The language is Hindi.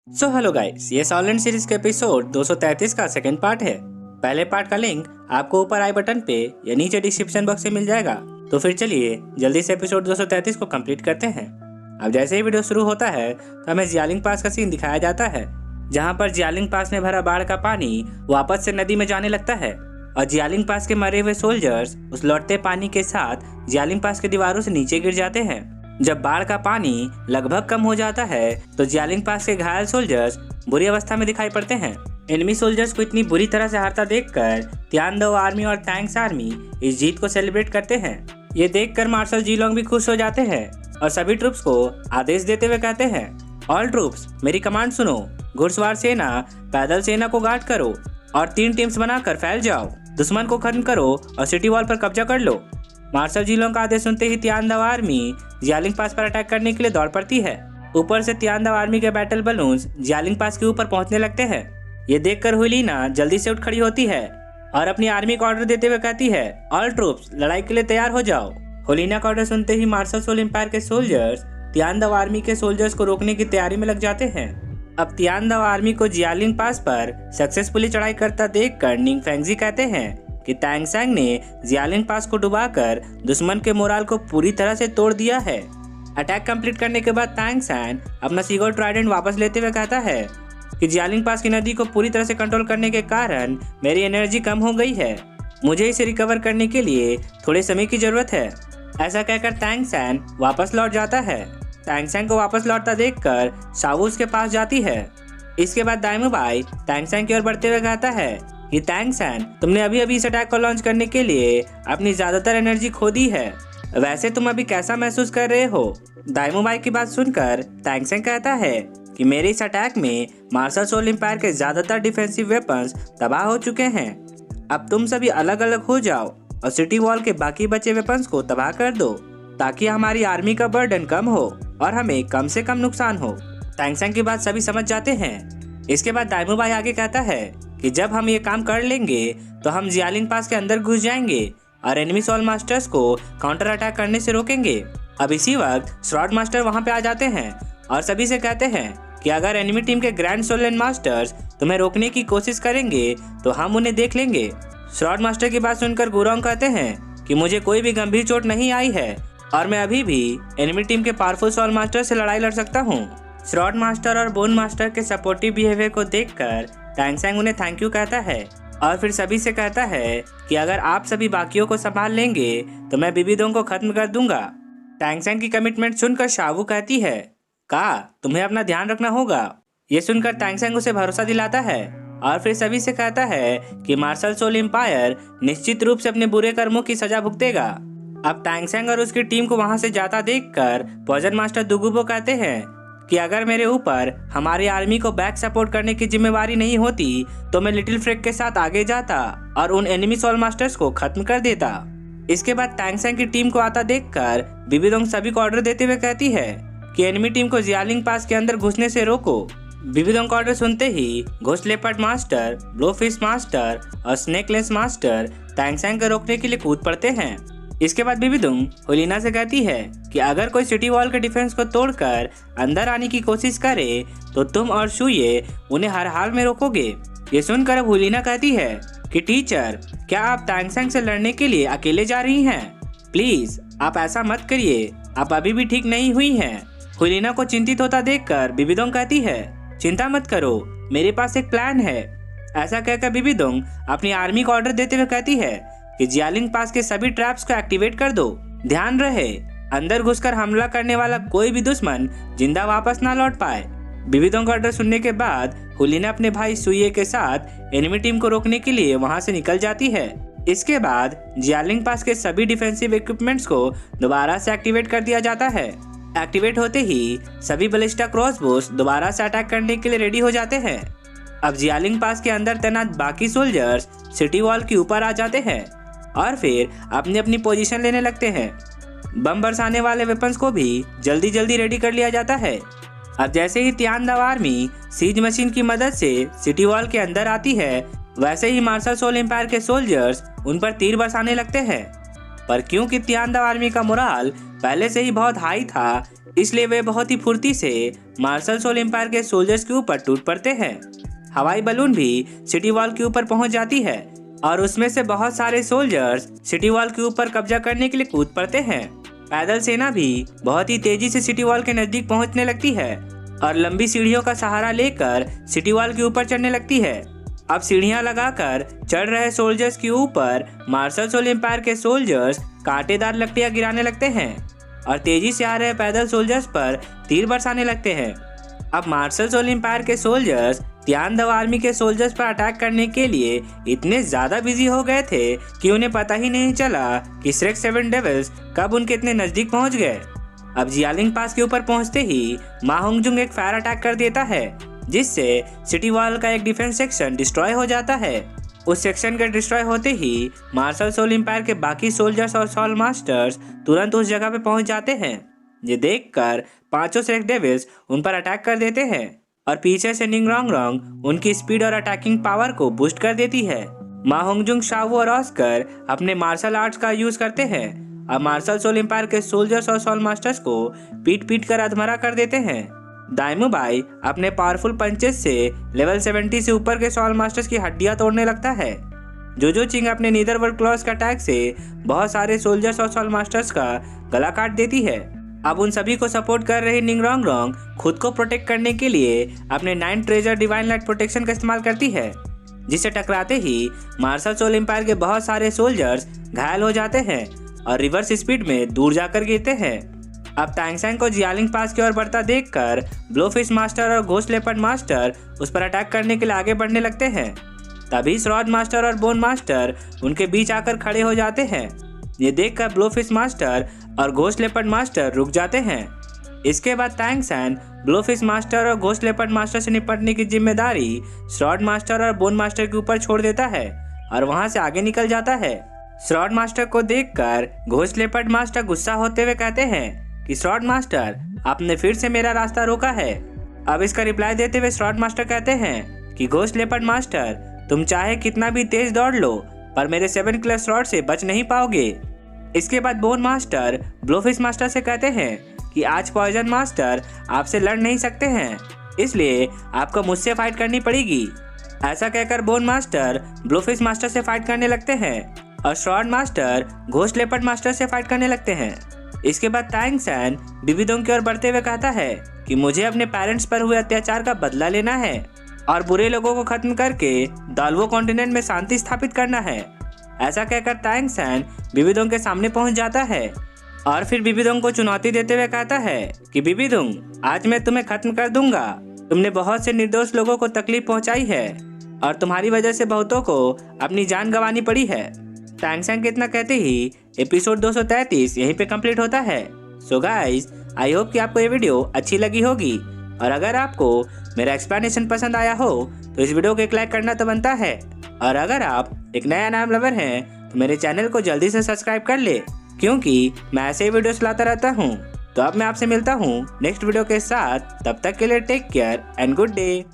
सो हेलो गाइस, ये सॉलिड सीरीज के एपिसोड 233 का सेकंड पार्ट है। पहले पार्ट का लिंक आपको ऊपर आई बटन पे या नीचे डिस्क्रिप्शन बॉक्स में मिल जाएगा। तो फिर चलिए जल्दी से एपिसोड 233 को कंप्लीट करते हैं। अब जैसे ही वीडियो शुरू होता है तो हमें जियालिंग पास का सीन दिखाया जाता है, जहाँ पर जियालिंग पास में भरा बाढ़ का पानी वापस से नदी में जाने लगता है और जियालिंग पास के मरे हुए सोल्जर्स उस लौटते पानी के साथ जियालिंग पास के दीवारों से नीचे गिर जाते हैं। जब बाढ़ का पानी लगभग कम हो जाता है तो जियालिंग पास के घायल सोल्जर्स बुरी अवस्था में दिखाई पड़ते हैं। एनिमी सोल्जर्स को इतनी बुरी तरह से हारता देखकर तियानदाओ आर्मी और थैंक्स आर्मी इस जीत को सेलिब्रेट करते हैं। ये देखकर मार्शल जीलोंग भी खुश हो जाते हैं और सभी ट्रूप्स को आदेश देते हुए कहते हैं, ऑल ट्रूप्स मेरी कमांड सुनो, घुड़सवार सेना पैदल सेना को गार्ड करो और 3 टीम्स बनाकर फैल जाओ, दुश्मन को खत्म करो और सिटी वॉल पर कब्जा कर लो। मार्शल जीलोंग का आदेश सुनते ही तियानदाओ आर्मी जियालिंग पास पर अटैक करने के लिए दौड़ पड़ती है। ऊपर से तियानदाओ आर्मी के बैटल बलून्स जियालिंग पास के ऊपर पहुंचने लगते हैं। ये देखकर हुलीना जल्दी से उठ खड़ी होती है और अपनी आर्मी को ऑर्डर देते हुए कहती है, ऑल ट्रूप्स लड़ाई के लिए तैयार हो जाओ। हुलीना का ऑर्डर सुनते ही मार्शल सोल एम्पायर के सोल्जर्स तियानदाओ आर्मी के सोल्जर्स को रोकने की तैयारी में लग जाते हैं। अब तियानदाओ आर्मी को जियालिंग पास पर सक्सेसफुली चढ़ाई करता देखकर निंग फेंगजी कहते हैं कि तैंगसैंग ने जियालिंग पास को डुबाकर दुश्मन के मोराल को पूरी तरह से तोड़ दिया है। अटैक कंप्लीट करने के बाद तैंगसैंग अपना सीगोल ट्राइडेंट वापस लेते हुए कहता है कि जियालिंग पास की नदी को पूरी तरह से कंट्रोल करने के कारण मेरी एनर्जी कम हो गई है, मुझे इसे रिकवर करने के लिए थोड़े समय की जरूरत है। ऐसा कहकर तैंगसैंग वापस लौट जाता है। तैंगसैंग को वापस लौटता देखकर शावू उसके पास जाती है। इसके बाद दाइमुबाई तैंगसैंग की ओर बढ़ते हुए कहता है कि तैंगसैंग, तुमने अभी इस अटैक को लॉन्च करने के लिए अपनी ज्यादातर एनर्जी खो दी है, वैसे तुम अभी कैसा महसूस कर रहे हो? दाइमुबाई की बात सुनकर तैंगसैंग कहता है कि मेरे इस अटैक में मार्शल सोल एम्पायर के ज्यादातर डिफेंसिव वेपन्स तबाह हो चुके हैं। अब तुम सभी अलग अलग हो जाओ और सिटी वॉल के बाकी बचे वेपन्स को तबाह कर दो, ताकि हमारी आर्मी का बर्डन कम हो और हमें कम से कम नुकसान हो। तैंगसैंग की बात सभी समझ जाते हैं। इसके बाद दाइमुबाई आगे कहता है कि जब हम ये काम कर लेंगे तो हम जियालिंग पास के अंदर घुस जाएंगे और एनिमी सोल मास्टर्स को काउंटर अटैक करने से रोकेंगे। अब इसी वक्त श्रॉड मास्टर वहां पे आ जाते हैं और सभी से कहते हैं कि अगर एनिमी टीम के ग्रैंड सोलन मास्टर्स तुम्हें रोकने की कोशिश करेंगे तो हम उन्हें देख लेंगे। श्रॉड मास्टर की बात सुनकर गुरोंग कहते हैं कि मुझे कोई भी गंभीर चोट नहीं आई है और मैं अभी भी एनिमी टीम के पावरफुल सोल मास्टर से लड़ाई लड़ सकता हूँ। श्रॉड मास्टर और बोन मास्टर के सपोर्टिव बिहेवियर को देखकर तैंगसैंग उन्हें थैंक यू कहता है और फिर सभी से कहता है कि अगर आप सभी बाकियों को संभाल लेंगे तो मैं बिबिदोंग को खत्म कर दूंगा। तैंगसैंग की कमिटमेंट सुनकर शावू कहती है, का तुम्हें अपना ध्यान रखना होगा। ये सुनकर तैंगसैंग उसे भरोसा दिलाता है और फिर सभी से कहता है कि मार्शल सोल एम्पायर निश्चित रूप से अपने बुरे कर्मों की सजा भुगतेगा। अब तैंगसैंग और उसकी टीम को वहां से जाता देखकर पॉइजन मास्टर दुगुबो कहते हैं कि अगर मेरे ऊपर हमारी आर्मी को बैक सपोर्ट करने की जिम्मेवारी नहीं होती तो मैं लिटिल फ्रेग के साथ आगे जाता और उन एनिमी सोल मास्टर्स को खत्म कर देता। इसके बाद तैंगसैंग की टीम को आता देखकर बिबिदोंग सभी को ऑर्डर देते हुए कहती है कि एनिमी टीम को जियालिंग पास के अंदर घुसने से रोको। बिबिदोंग का ऑर्डर सुनते ही ghost leopard master, blowfish master और स्नेकलेस मास्टर तैंगसैंग को रोकने के लिए कूद पड़ते हैं। इसके बाद बिबिदोंग हुलीना से कहती है कि अगर कोई सिटी वॉल के डिफेंस को तोड़कर अंदर आने की कोशिश करे तो तुम और शुये उन्हें हर हाल में रोकोगे। ये सुनकर अब हुलीना कहती है कि टीचर, क्या आप तैंगसैंग से लड़ने के लिए अकेले जा रही हैं? प्लीज आप ऐसा मत करिए, आप अभी भी ठीक नहीं हुई हैं। हुलीना को चिंतित होता देखकर बिबिदोंग कहती है, चिंता मत करो, मेरे पास एक प्लान है। ऐसा कहकर बिबिदोंग अपनी आर्मी को ऑर्डर देते हुए कहती है कि जियालिंग पास के सभी ट्रैप्स को एक्टिवेट कर दो। ध्यान रहे अंदर घुसकर हमला करने वाला कोई भी दुश्मन जिंदा वापस ना लौट पाए। बिबिदोंग का ऑर्डर सुनने के बाद हुलीना अपने भाई सुये के साथ एनिमी टीम को रोकने के लिए वहां से निकल जाती है। इसके बाद जियालिंग पास के सभी डिफेंसिव इक्विपमेंट्स को दोबारा से एक्टिवेट कर दिया जाता है। एक्टिवेट होते ही सभी बलिस्टा क्रॉसबोस दोबारा से अटैक करने के लिए रेडी हो जाते हैं। अब जियालिंग पास के अंदर तैनात बाकी सोल्जर्स सिटी वॉल के ऊपर आ जाते हैं और फिर अपनी अपनी पोजीशन लेने लगते हैं। बम बरसाने वाले वेपन्स को भी जल्दी जल्दी रेडी कर लिया जाता है। अब जैसे ही तियानदाओ आर्मी सीज मशीन की मदद से सिटी वॉल के अंदर आती है, वैसे ही मार्शल सोल एम्पायर के सोल्जर्स उन पर तीर बरसाने लगते हैं। पर क्योंकि तियानदाओ आर्मी का मोराल पहले से ही बहुत हाई था, इसलिए वे बहुत ही फुर्ती से मार्शल सोल एम्पायर के सोल्जर्स के ऊपर टूट पड़ते हैं। हवाई बलून भी सिटी वॉल के ऊपर पहुंच जाती है और उसमें से बहुत सारे सोल्जर्स सिटी वॉल के ऊपर कब्जा करने के लिए कूद पड़ते हैं। पैदल सेना भी बहुत ही तेजी से सिटी वॉल के नजदीक पहुंचने लगती है और लंबी सीढ़ियों का सहारा लेकर सिटी वॉल के ऊपर चढ़ने लगती है। अब सीढ़ियां लगाकर चढ़ रहे सोल्जर्स के ऊपर मार्शल सोल एम्पायर के सोल्जर्स कांटेदार लकड़ियां गिराने लगते हैं और तेजी से आ रहे पैदल सोल्जर्स पर तीर बरसाने लगते हैं। अब मार्शल सोल एम्पायर के सोल्जर्स तिआन दाव आर्मी के सोल्जर्स पर अटैक करने के लिए इतने ज्यादा बिजी हो गए थे कि उन्हें पता ही नहीं चला कि श्रेक 7 डेविल्स कब उनके इतने नजदीक पहुंच गए। अब जियालिंग पास के ऊपर पहुंचते ही मा होंगजुंग एक फायर अटैक कर देता है, जिससे सिटी वॉल का एक डिफेंस सेक्शन डिस्ट्रॉय हो जाता है। उस सेक्शन के डिस्ट्रॉय होते ही मार्शल सोल एम्पायर के बाकी सोल्जर्स और सोल मास्टर्स तुरंत उस जगह पे पहुंच जाते हैं। ये देखकर पांचों श्रेक डेविल्स उन पर अटैक कर देते हैं और पीछे से निंग रोंग रोंग उनकी स्पीड और अटैकिंग पावर को बूस्ट कर देती है। मा होंगजुंग, शाओ और ऑस्कर अपने मार्शल आर्ट्स का यूज करते हैं। अब मार्शल सोल एम्पायर के सोल्जर्स और सोल मास्टर्स को पीट पीट कर अधमरा कर देते हैं। दाइमू भाई अपने पावरफुल पंचेस से लेवल 70 से ऊपर के सोल मास्टर्स की हड्डियां तोड़ने लगता है। जोजो चिंग अपने नीदरवर्ल्ड क्लॉज के अटैक से बहुत सारे सोल्जर्स और सोल मास्टर्स का गला काट देती है। अब उन सभी को सपोर्ट कर रही निंग रोंग रोंग खुद को प्रोटेक्ट करने के लिए अपने 9 ट्रेजर डिवाइन लाइट प्रोटेक्शन का इस्तेमाल करती है, जिसे टकराते ही मार्शल सोल एम्पायर के बहुत सारे सोल्जर्स घायल हो जाते हैं और रिवर्स स्पीड में दूर जाकर गिरते हैं। अब टैंगसेंग को जियालिंग पास की ओर बढ़ता देखकर ब्लोफिश मास्टर और घोस्ट लेपर्ड मास्टर उस पर अटैक करने के लिए आगे बढ़ने लगते हैं। तभी श्रॉड मास्टर और बोन मास्टर उनके बीच आकर खड़े हो जाते हैं। ये देखकर ब्लोफिश मास्टर और घोस्ट लेपर्ड मास्टर रुक जाते हैं। इसके बाद टैंगसेंग ब्लोफिश मास्टर और घोस्ट लेपर्ड मास्टर से निपटने की जिम्मेदारी श्रॉड मास्टर और बोन मास्टर के ऊपर छोड़ देता है और वहां से आगे निकल जाता है। श्रॉड मास्टर को देखकर घोस्ट लेपर्ड मास्टर गुस्सा होते हुए कहते हैं कि श्रॉड मास्टर, आपने फिर से मेरा रास्ता रोका है। अब इसका रिप्लाई देते हुए श्रॉड मास्टर कहते हैं कि घोस्ट लेपर्ड मास्टर, तुम चाहे कितना भी तेज दौड़ लो पर मेरे 7 क्लच श्रॉड से बच नहीं पाओगे। इसके बाद बोन मास्टर ब्लोफिश मास्टर से कहते हैं कि आज पॉइजन मास्टर आपसे लड़ नहीं सकते हैं, इसलिए आपको मुझसे फाइट करनी पड़ेगी। ऐसा कहकर बोन मास्टर ब्लोफिश मास्टर से फाइट करने लगते हैं और श्रॉड मास्टर घोस्ट लेपर्ड मास्टर से फाइट करने लगते हैं। इसके बाद टैंगसेंग बिबिदोंग की ओर बढ़ते हुए कहता है कि मुझे अपने पेरेंट्स पर हुए अत्याचार का बदला लेना है और बुरे लोगों को खत्म करके दाल्वो कॉन्टिनेंट में शांति स्थापित करना है। ऐसा कहकर टैंगसेंग बिबिदोंग के सामने पहुंच जाता है और फिर बिबिदोंग को चुनौती देते हुए कहता है कि बिबिदोंग, आज मैं तुम्हें खत्म कर दूंगा। तुमने बहुत से निर्दोष लोगों को तकलीफ पहुंचाई है और तुम्हारी वजह से बहुतों को अपनी जान गंवानी पड़ी है। टैंगसेंग इतना कहते ही एपिसोड 233 यहीं पे कंप्लीट होता है। सो गाइस, आई होप कि आपको ये वीडियो अच्छी लगी होगी और अगर आपको मेरा एक्सप्लेनेशन पसंद आया हो तो इस वीडियो को एक लाइक करना तो बनता है। और अगर आप एक नया नाम लवर हैं तो मेरे चैनल को जल्दी से सब्सक्राइब कर ले, क्योंकि मैं ऐसे ही वीडियोस लाता रहता हूँ। तो अब मैं आपसे मिलता हूँ नेक्स्ट वीडियो के साथ। तब तक के लिए take care and good day.